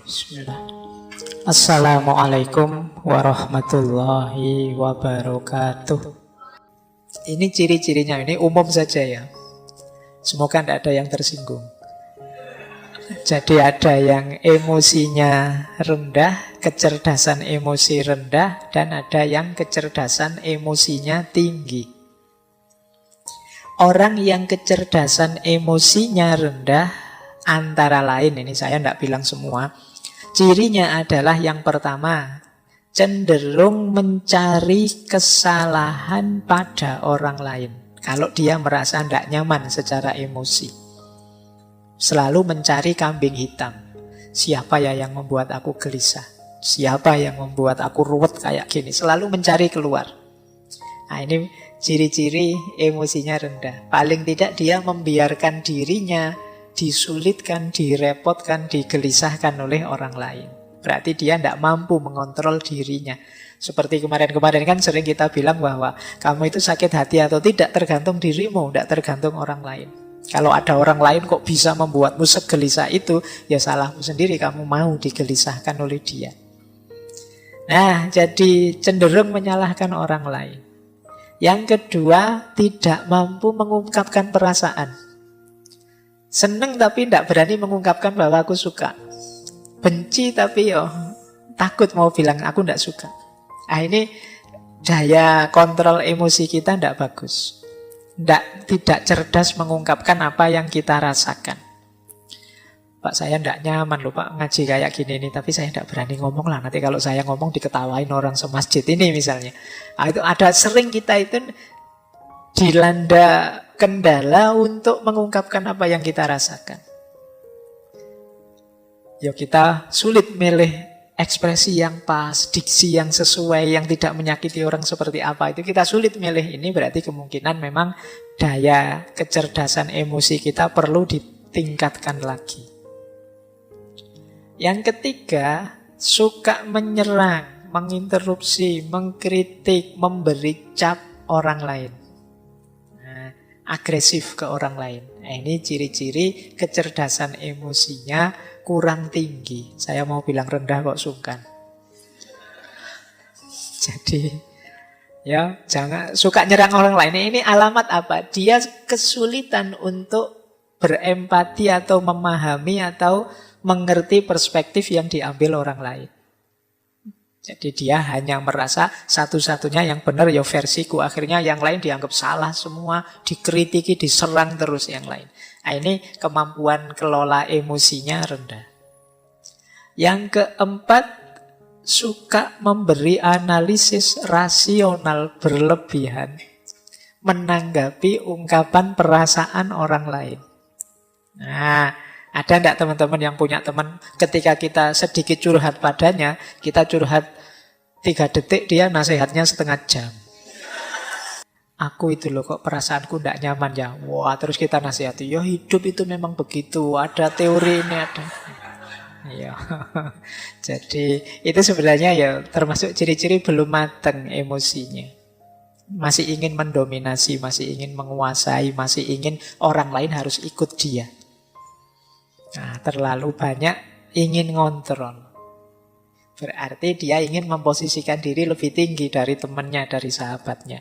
Bismillah. Assalamualaikum warahmatullahi wabarakatuh. Ini ciri-cirinya, ini umum saja ya. Semoga tidak ada yang tersinggung. Jadi ada yang emosinya rendah, kecerdasan emosi rendah, dan ada yang kecerdasan emosinya tinggi. Orang yang kecerdasan emosinya rendah, antara lain, ini saya tidak bilang semua, cirinya adalah yang pertama, cenderung mencari kesalahan pada orang lain. Kalau dia merasa tidak nyaman secara emosi, selalu mencari kambing hitam. Siapa ya yang membuat aku gelisah? Siapa yang membuat aku ruwet kayak gini? Selalu mencari keluar. Nah, ini ciri-ciri emosinya rendah. Paling tidak dia membiarkan dirinya disulitkan, direpotkan, digelisahkan oleh orang lain. Berarti dia tidak mampu mengontrol dirinya. Seperti kemarin-kemarin kan sering kita bilang bahwa kamu itu sakit hati atau tidak tergantung dirimu, tidak tergantung orang lain. Kalau ada orang lain kok bisa membuatmu segelisah itu, ya salahmu sendiri, kamu mau digelisahkan oleh dia. Nah, jadi cenderung menyalahkan orang lain. Yang kedua, tidak mampu mengungkapkan perasaan. Seneng tapi tidak berani mengungkapkan bahwa aku suka. Benci tapi takut mau bilang aku tidak suka. Nah, ini daya kontrol emosi kita tidak bagus. Tidak cerdas mengungkapkan apa yang kita rasakan. Pak, saya tidak nyaman loh Pak ngaji kayak gini nih, tapi saya tidak berani ngomong lah. Nanti kalau saya ngomong diketawain orang semasjid ini misalnya. Nah, itu ada sering kita itu dilanda kendala untuk mengungkapkan apa yang kita rasakan. Ya kita sulit milih ekspresi yang pas, diksi yang sesuai, yang tidak menyakiti orang seperti apa. Itu kita sulit milih. Ini berarti kemungkinan memang daya kecerdasan emosi kita perlu ditingkatkan lagi. Yang ketiga, suka menyerang, menginterupsi, mengkritik, memberi cap orang lain. Agresif ke orang lain. Nah, ini ciri-ciri kecerdasan emosinya kurang tinggi. Saya mau bilang rendah kok sungkan. Jadi ya jangan suka nyerang orang lain. Ini alamat apa? Dia kesulitan untuk berempati atau memahami atau mengerti perspektif yang diambil orang lain. Jadi dia hanya merasa satu-satunya yang benar ya versiku. Akhirnya yang lain dianggap salah semua, dikritiki, diserang terus yang lain. Nah, ini kemampuan kelola emosinya rendah. Yang keempat, suka memberi analisis rasional berlebihan menanggapi ungkapan perasaan orang lain. Nah, ada enggak teman-teman yang punya teman ketika kita sedikit curhat padanya, kita curhat 3 detik, dia nasihatnya setengah jam. Aku itu loh kok perasaanku enggak nyaman ya. Wah, terus kita nasihati, ya hidup itu memang begitu, ada teori ini, ada. Ya. Jadi itu sebenarnya ya termasuk ciri-ciri belum matang emosinya. Masih ingin mendominasi, masih ingin menguasai, masih ingin orang lain harus ikut dia. Nah, terlalu banyak ingin ngontrol. Berarti dia ingin memposisikan diri lebih tinggi dari temannya, dari sahabatnya.